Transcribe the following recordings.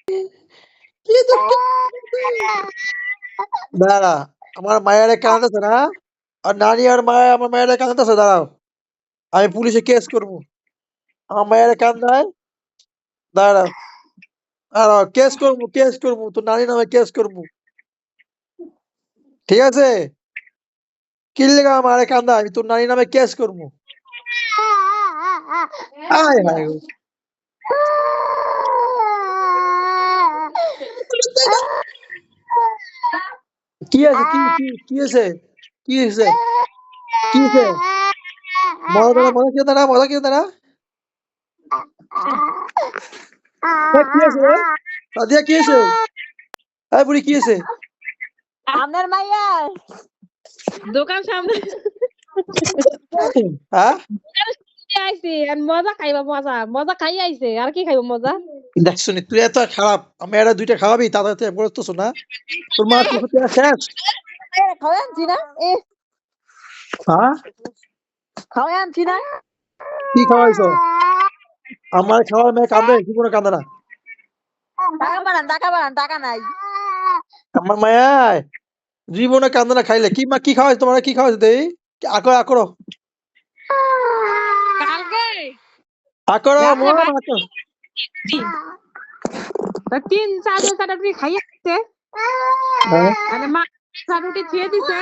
কি দুঃখ দাঁড়া আমার মায়েরা কাঁদতেছে না আর নানি আর মায়া আমার মায়েরা কাঁদতেছে দাঁড়াও আমি পুলিশে কেস করবো আমার মায়েরা কান্দায় দাঁড়াও দাঁড়াও কেস করবো তোর নানি নামে কেস করবো ঠিক আছে কি লেগে আমার মায়েরা কান্দা আমি তোর নানি নামে কেস করবো আয় হায় গো। কি আছে কি আছে কি আছে কি আছে মজা কি দাঁড়া কি আছে রে সাদিয়া কি আছে এই বুড়ি কি আছে আপনার মাইয়া দোকান সামনে হ্যাঁ আইছে আর মজা খাইবা মজা খাই আইছে আর কি খাইবা মজা দেখছো নি তুই এত খারাপ আমি এরা দুইটা খাওয়াবি তাড়াতাড়ি বলতেছ না তোর মা তোর সাথে শেষ খাওয়া আনছি না হ্যাঁ খাওয়া আনছি না কি খাওয়াইছো আমার খাওয়ার মেয়ে কান্দে কি কোনো কান্দে না টাকা নাই আমার মায়ায় জীবনে কান্দে না খাইলে কি মা কি খাওয়াইছো তোমার কি খাওয়াইছো দেই আকরো কালকে আকরো মম আকরো 3-4 দিন আপনি খাইয়েছে মানে মা রুটি খেয়ে দিছে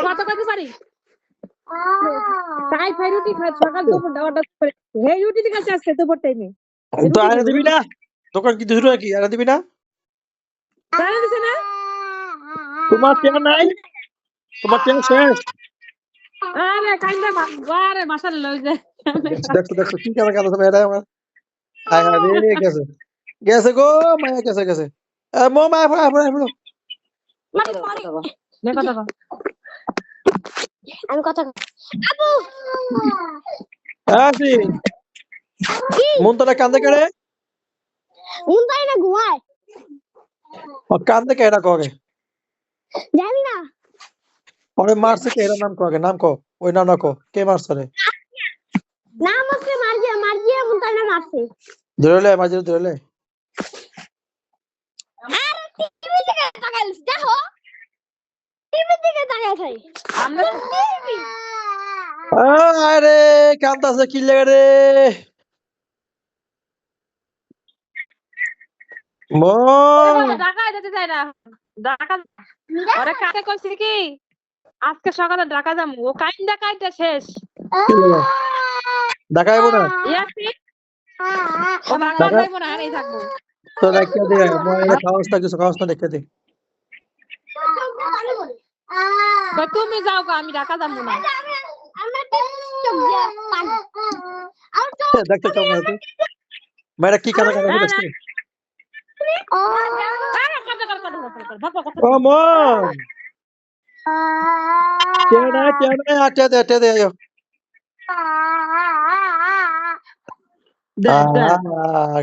কত কত পারি তাই খাই রুটি খাই সকাল দুপুর অর্ডার করে এই রুটি দিকে আসছে দুপুর টাইমে তো আরে দিবি না দোকান কি দুটো কি আরে দিবি না তাই দিছে না তোমার কেন নাই তোমার কেন শেষ আরে কাইন্দা বারে মাসাল লই যায় দেখো কি কেন কান্দে তুমি এটা আমার আয় রে গেছে গেছে গো মায়া গেছে মম আয় আমি কথা আবু আসি মুনতলা কান্দে কেড়ে উনতাই না ঘুমায় কান্দে কেড়া কগে জানি না ওরে মারছে কে এর নাম কো ওই নাম না কো কে মারছে রে নাম আছে মার্জিয়া উনতাই না মারছে ধরেলে মাঝে ধরেলে আরে টিভি থেকে তাকাইছ দেখো টিভি থেকে তাকাই আমরা টিভি আরে কান্দাছে কি লাগে রে মম ঢাকা যেতে চাই না ঢাকা ওরে কাকে কইছি কি আজকে সকালে ঢাকা যাবো ও কাইন্দা শেষ দেখাইব না ইয়াসি ও ঢাকা যাইব না আরেই থাকবো তো দেখতে দে মোবাইলে খাওয়াস না দেখতে দে তুমি যাও গো আমি ঢাকা যাবো না দেখতে চাও না তুই মেয়েরা কি কানা কানা দেখতে ও মম কেন আটে দে আয়ো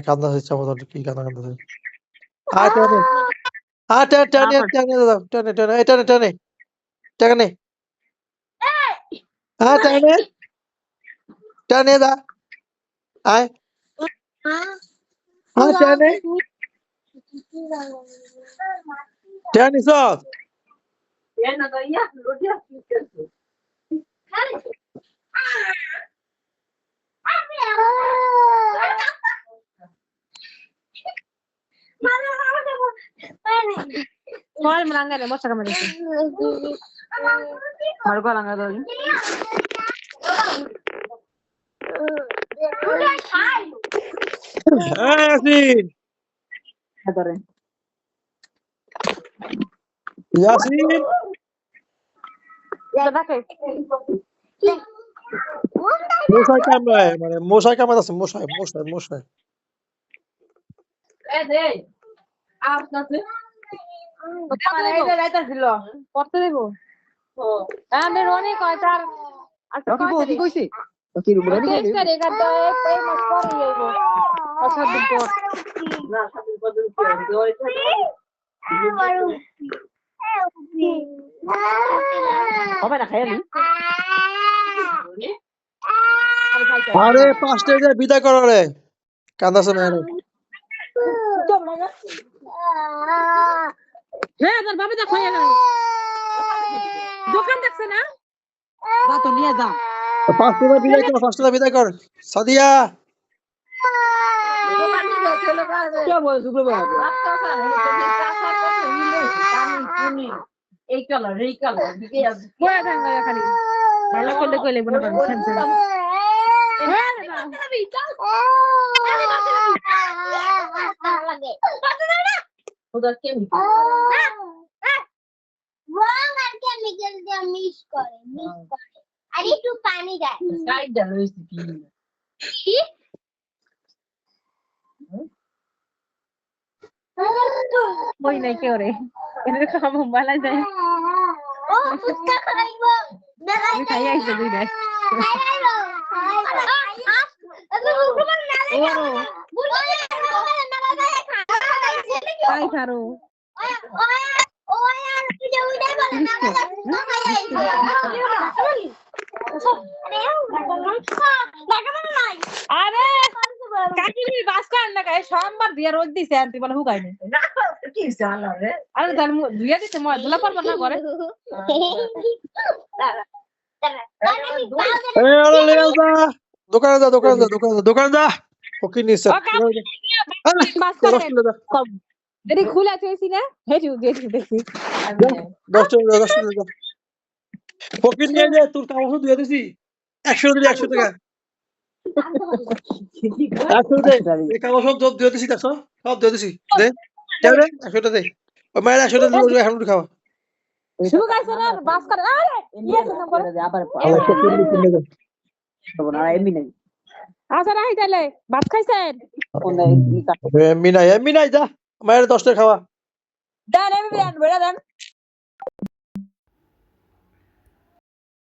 কান্দাছে চাপা কি কান্দাছে টেনে দা আয় টেনে সব Mal melanggar ya, mau cakap mana itu? Malu gua langgar dulu. Yasin. Ada ren. Yasin. Ya pakai. মশাই কামড়ায় মানে মশাই কামড়াচ্ছে মশাই দে আর কাছে করতে দেবো আমি রনি কয় তার কি কইছে কি রুম রনি এই মাস পরে যাইব আসার দিন পর না সাদিন পর্যন্ত হবে না খাইলি আরে 5টা যে বিদায় করো রে কান্দাছে মায়ের হ্যাঁ তোর বাবা যা খাইয়া নাও দোকান দেখছে না যা তো নিয়ে যা 5 টাকা বিদায় কর সাদিয়া কে বলে শুক্রবার এই কালার বয়া থাকবে খালি ভালো করলে কইলে মনে করেন ওদের কেমন আর একটু পানি দেয় সাইডটা রয়েছে কি বই নাই কেউ রে এর খাবো বালা যায় ও ফুচকা খাইবো আমি খাই আইছে দুই নাই তাই খারো আরে কাকিনি বাস কর না গায় সোমবার দিয়া রোজ দিছে আর তুই বলে হুকাই নি কি জানো রে আরে তার দুইয়া দিছে মই দুলা পারব না করে এই আরে লে যা দোকানে যা ওকে নিছে ও কাকি বাস করে দেরি খুলে আছেছি না হেজু দেখি 10 টাকা ওকে নিয়ে যা তোর কাগজ দিয়ে দিছি 100 টাকা 100 দে এই কাগজ সব দিয়ে দিছি দেখো সব দিয়ে দিছি দে দে 100 দে ও মায়ের 100 টাকা দিলো এখন খাওয়া শুরু গাইছ না বাস করে আরে ইয়ে না করে আবার আবার সব কিনে দে না এমনি নাই আচ্ছা রাই তাইলে ভাত খাইছেন কোন এমনি নাই যা মায়ের 10 টাকা খাওয়া দেন আমি বিরান বেড়া দেন